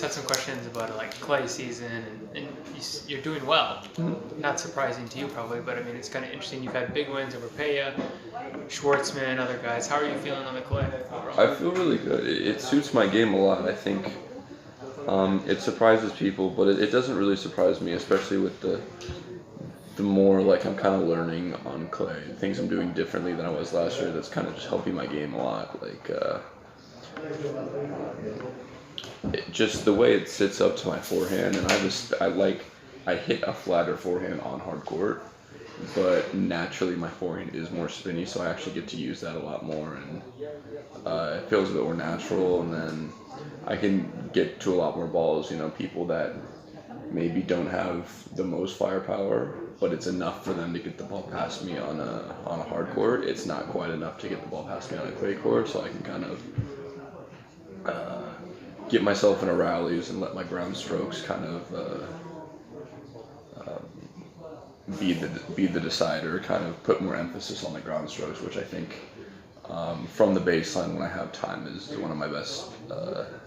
had some questions about like clay season, and you're doing well. Not surprising to you probably, but I mean it's kind of interesting. You've had big wins over Peya, Schwartzman, other guys. How are you feeling on the clay overall? I feel really good. It suits my game a lot. I think it surprises people, but it doesn't really surprise me, especially with the more like I'm kind of learning on clay, things I'm doing differently than I was last year. That's kind of just helping my game a lot. Like just the way it sits up to my forehand, and I hit a flatter forehand on hard court, but naturally my forehand is more spinny, so I actually get to use that a lot more, and it feels a bit more natural, and then I can get to a lot more balls. People that maybe don't have the most firepower, but it's enough for them to get the ball past me on a hard court. It's not quite enough to get the ball past me on a clay court, so I can kind of get myself into rallies and let my ground strokes kind of be the decider, kind of put more emphasis on the ground strokes, which I think from the baseline when I have time is one of my best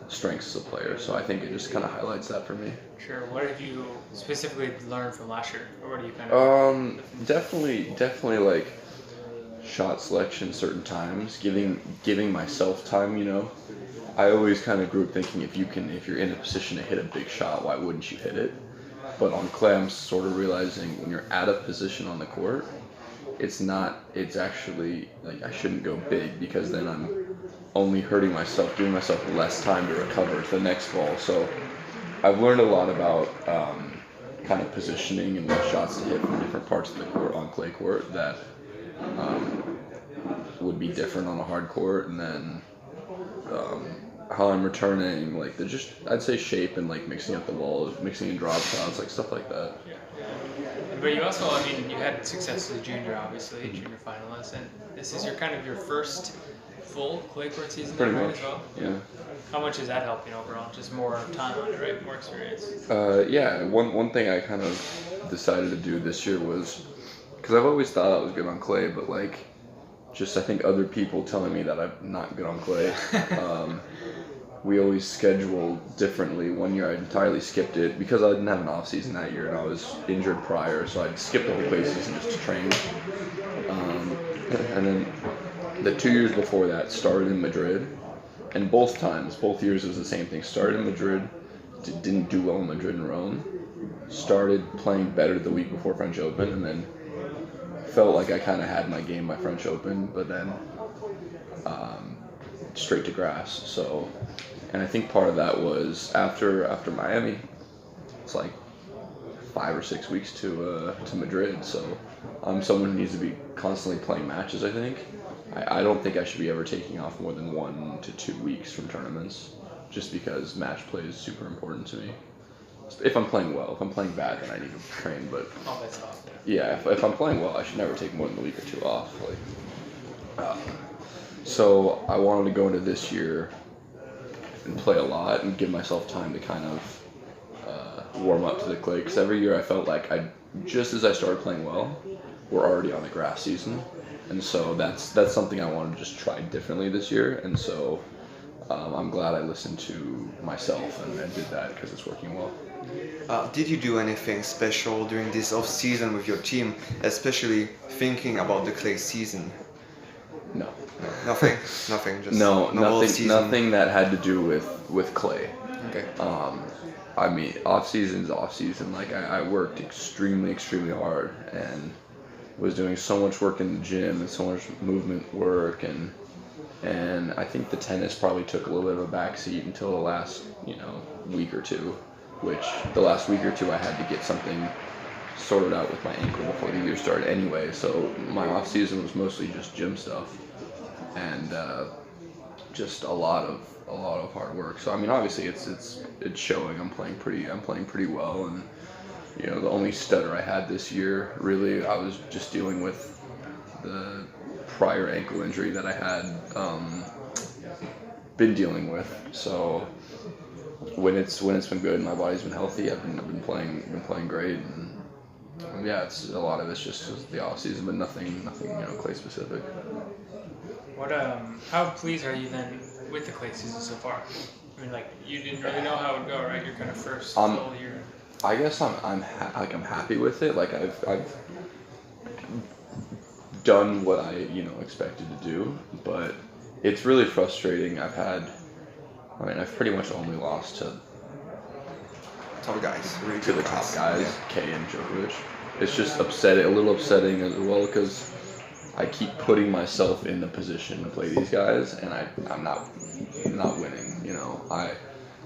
strengths as a player. So I think it just kind of highlights that for me. Sure. What have you specifically learned from last year, or what do you kind of? Definitely like shot selection certain times, giving myself time. I always kind of grew up thinking if you're in a position to hit a big shot, why wouldn't you hit it? But on clay, I'm sort of realizing when you're out of position on the court, it's actually like I shouldn't go big, because then I'm only hurting myself, giving myself less time to recover the next ball. So I've learned a lot about kind of positioning and what shots to hit from different parts of the court on clay court that would be different on a hard court, and then how I'm returning, like I'd say shape and like mixing up the balls, mixing in drop shots, like stuff like that. Yeah. But you also, I mean, you had success as a junior, obviously, junior finalist, and this is your first full clay court season, Pretty right, much, as well? yeah. How much is that helping overall? Just more time on it, right? More experience. Yeah. One thing I kind of decided to do this year was, because I've always thought I was good on clay, but like, just I think other people telling me that I'm not good on clay. We always scheduled differently. One year I entirely skipped it because I didn't have an off season that year and I was injured prior, so I'd skip the whole clay season just to train. And then the 2 years before that started in Madrid, and both years it was the same thing. Started in Madrid, didn't do well in Madrid and Rome. Started playing better the week before French Open, and then felt like I kind of had my game by French Open, but then straight to grass. So, and I think part of that was after Miami, it's like 5 or 6 weeks to Madrid. So I'm someone who needs to be constantly playing matches. I think I don't think I should be ever taking off more than 1 to 2 weeks from tournaments, just because match play is super important to me. If I'm playing well. If I'm playing bad, then I need to train. But Oh, that's off. yeah, if I'm playing well, I should never take more than a week or two off. So I wanted to go into this year and play a lot and give myself time to kind of warm up to the clay. Because every year I felt like just as I started playing well, we're already on the grass season, and so that's something I wanted to just try differently this year. And so I'm glad I listened to myself and did that, because it's working well. Did you do anything special during this off season with your team, especially thinking about the clay season? No. Nothing. Just normal season. Nothing that had to do with clay. Okay. I mean, off season's off season. Like I worked extremely hard and was doing so much work in the gym and so much movement work, and I think the tennis probably took a little bit of a backseat until the last week or two. Which the last week or two I had to get something sorted out with my ankle before the year started anyway. So my off season was mostly just gym stuff and just a lot of hard work. So I mean, obviously it's showing. I'm playing pretty well, and the only stutter I had this year, really, I was just dealing with the prior ankle injury that I had been dealing with. So when it's been good and my body's been healthy, I've been playing great, and yeah, it's a lot of it's just the off season, but nothing clay specific. What how pleased are you then with the clay season so far? I mean, like you didn't really know how it would go, right? Your kind of first Um, full year. I guess I'm happy with it. Like I've done what I expected to do, but it's really frustrating. I mean, I've pretty much only lost Top guys, really to good the top guys. guys, Kay and Djokovic. It's just upsetting, a little upsetting as well, because I keep putting myself in the position to play these guys, and I'm not winning.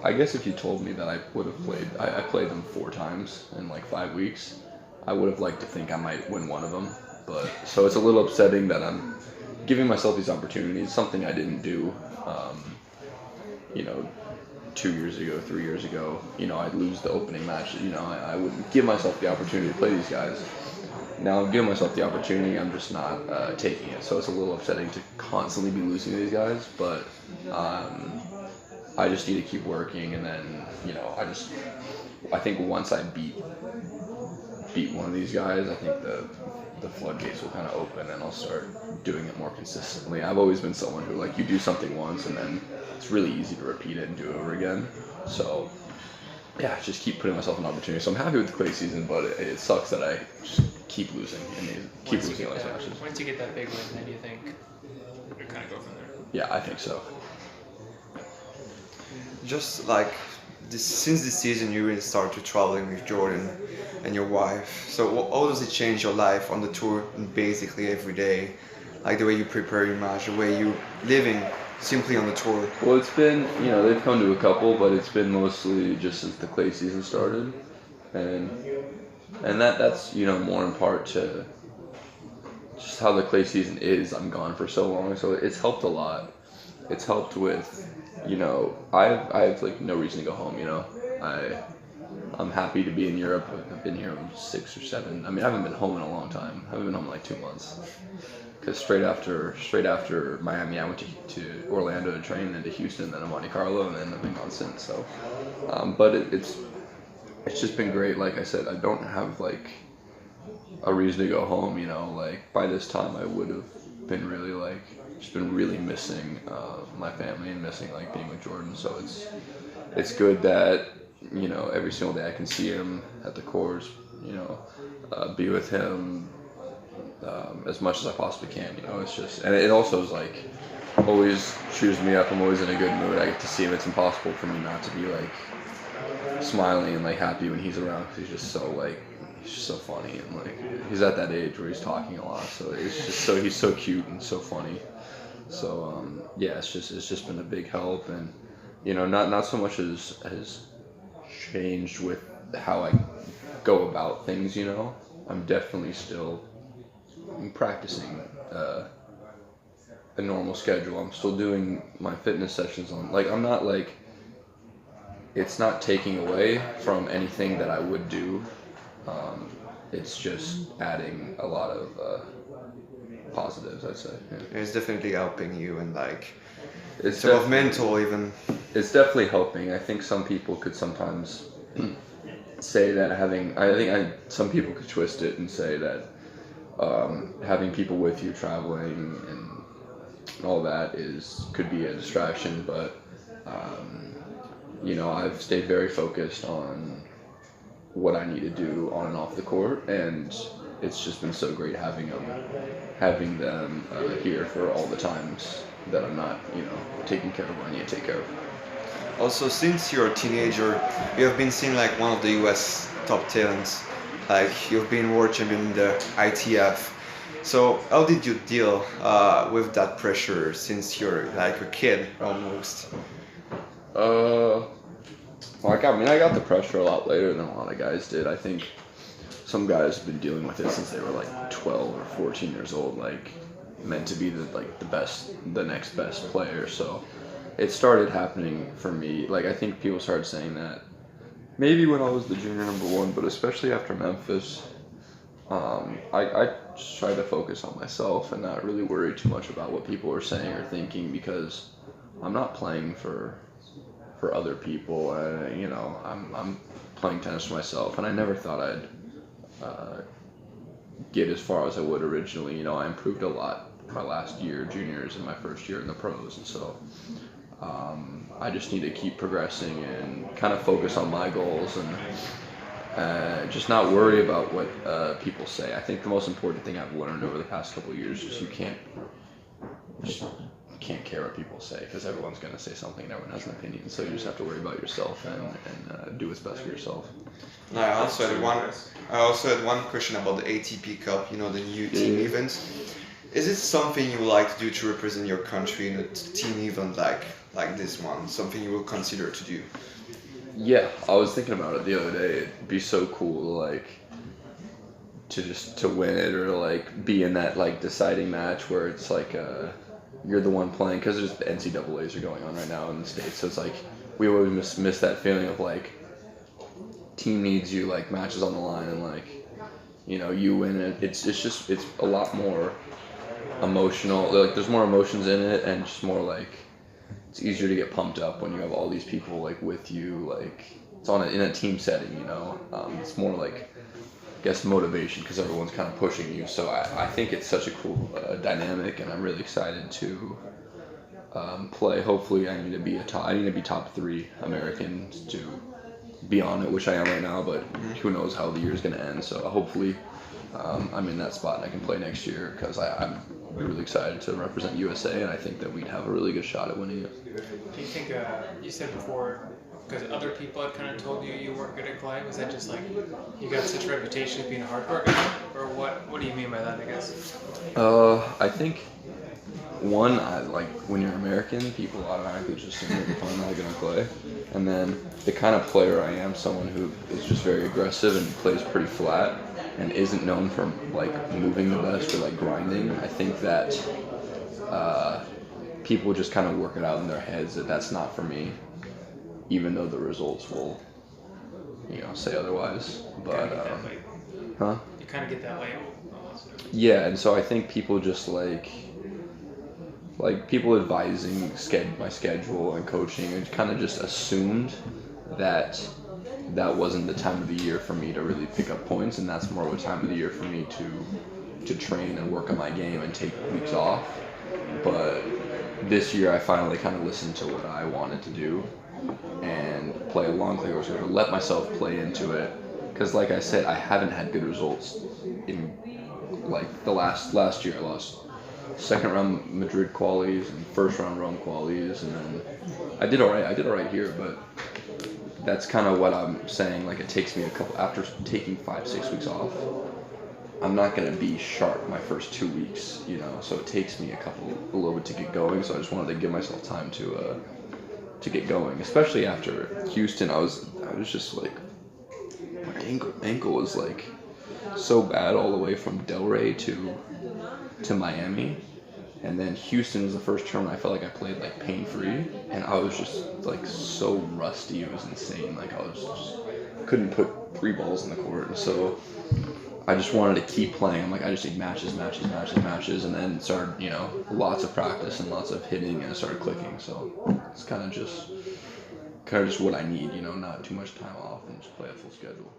I guess if you told me that I would have played, I played them 4 times in like 5 weeks, I would have liked to think I might win one of them. But so it's a little upsetting that I'm giving myself these opportunities, something I didn't do, you know, 2 years ago, 3 years ago. I'd lose the opening match. I wouldn't give myself the opportunity to play these guys. Now I'm giving myself the opportunity, I'm just not taking it. So it's a little upsetting to constantly be losing to these guys, but I just need to keep working, and then I think once I beat one of these guys, I think the floodgates will kind of open, and I'll start doing it more consistently. I've always been someone who, like, you do something once and then it's really easy to repeat it and do it over again. So yeah, just keep putting myself in opportunity. So I'm happy with the clay season, but it sucks that I just keep losing and keep losing all these matches. Once you get that big win, then you think you kind of go from there. Yeah, I think so. Just like since this season, you really started traveling with Jordan and your wife. So how does it change your life on the tour and basically every day? Like the way you prepare your match, the way you living simply on the tour. Well, it's been, they've come to a couple, but it's been mostly just since the clay season started, and that's more in part to just how the clay season is. I'm gone for so long, so it's helped a lot. It's helped with, I have like no reason to go home. I'm happy to be in Europe. I've been here 6 or 7. I mean, I haven't been home in a long time. I haven't been home in like 2 months. Because straight after Miami, I went to Orlando to train, then to Houston, then to Monte Carlo, and then I've been gone since. So, but it's just been great. Like I said, I don't have like a reason to go home. Like by this time, I would have been really missing my family and missing like being with Jordan. So it's good that every single day I can see him at the course. Be with him. As much as I possibly can, it's just, and it also is like, always cheers me up. I'm always in a good mood. I get to see him. It's impossible for me not to be like smiling and like happy when he's around, because he's just so funny, and like he's at that age where he's talking a lot. So he's so cute and so funny. So yeah, it's just been a big help, and not so much has changed with how I go about things. I'm definitely still practicing a normal schedule. I'm still doing my fitness sessions on, like, I'm not like, it's not taking away from anything that I would do. It's just adding a lot of positives, I'd say. Yeah. It's definitely helping you, and like It's sort of definitely- mental even. It's definitely helping. I think some people could sometimes say that some people could twist it and say that having people with you traveling and all that could be a distraction, but I've stayed very focused on what I need to do on and off the court, and it's just been so great having them here for all the times that I'm not taking care of what I need to take care of. Also, since you're a teenager, you have been seen like one of the US top talents. Like you've been world champion in the ITF. So how did you deal with that pressure since you're like a kid almost? I got the pressure a lot later than a lot of guys did. I think some guys have been dealing with it since they were like 12 or 14 years old, like meant to be the next best player. So it started happening for me. Like, I think people started saying that maybe when I was the junior #1, but especially after Memphis, I just tried to focus on myself and not really worry too much about what people were saying or thinking, because I'm not playing for other people. I'm playing tennis for myself, and I never thought I'd get as far as I would originally. I improved a lot my last year, juniors, and my first year in the pros, and so I just need to keep progressing and kind of focus on my goals and just not worry about what people say. I think the most important thing I've learned over the past couple of years is you can't care what people say, because everyone's going to say something and everyone has an opinion. So you just have to worry about yourself and do what's best for yourself. I also had one question about the ATP Cup, the new team event. Is it something you would like to do to represent your country in a team event like this one? Something you will consider to do? Yeah, I was thinking about it the other day. It'd be so cool, to win it, or be in that deciding match where it's you're the one playing, because there's the NCAAs are going on right now in the States. So it's we always miss that feeling of team needs you, matches on the line, and you win it. It's a lot more emotional. There's more emotions in it, and just more it's easier to get pumped up when you have all these people with you. It's in a team setting, it's more I guess motivation, because everyone's kind of pushing you. So I think it's such a cool dynamic, and I'm really excited to play. Hopefully, I need to be top 3 American to be on it, which I am right now. But who knows how the year's gonna end? So hopefully, I'm in that spot and I can play next year, because I'm really excited to represent USA, and I think that we'd have a really good shot at winning it. Do you think, you said before, because other people had kind of told you weren't good at clay, was that just you got such a reputation of being a hardcore guy, or what do you mean by that, I guess? I think, one, when you're American, people automatically just assume that I'm not good at clay, and then the kind of player I am, someone who is just very aggressive and plays pretty flat, and isn't known for moving the best or grinding. I think that people just kind of work it out in their heads that that's not for me, even though the results will, say otherwise. But You kind of get that label almost. Yeah, and so I think people just people advising my schedule and coaching, and kind of just assumed that wasn't the time of the year for me to really pick up points, and that's more of a time of the year for me to train and work on my game and take weeks off. But this year I finally kind of listened to what I wanted to do and play a long clay course, to let myself play into it, because like I said, I haven't had good results in the last year. I lost second round Madrid qualies and first round Rome qualies, and then I did all right here, but that's kind of what I'm saying. It takes me after taking 5-6 weeks off, I'm not going to be sharp my first 2 weeks, so it takes me a little bit to get going. So I just wanted to give myself time to get going, especially after Houston. I was just my ankle was so bad all the way from Delray to Miami, and then Houston was the first tournament I felt I played pain-free, and I was just so rusty. It was insane. Couldn't put 3 balls in the court, and so I just wanted to keep playing. I just need matches, and then started, lots of practice and lots of hitting, and it started clicking. So it's kind of just what I need, not too much time off, and just play a full schedule.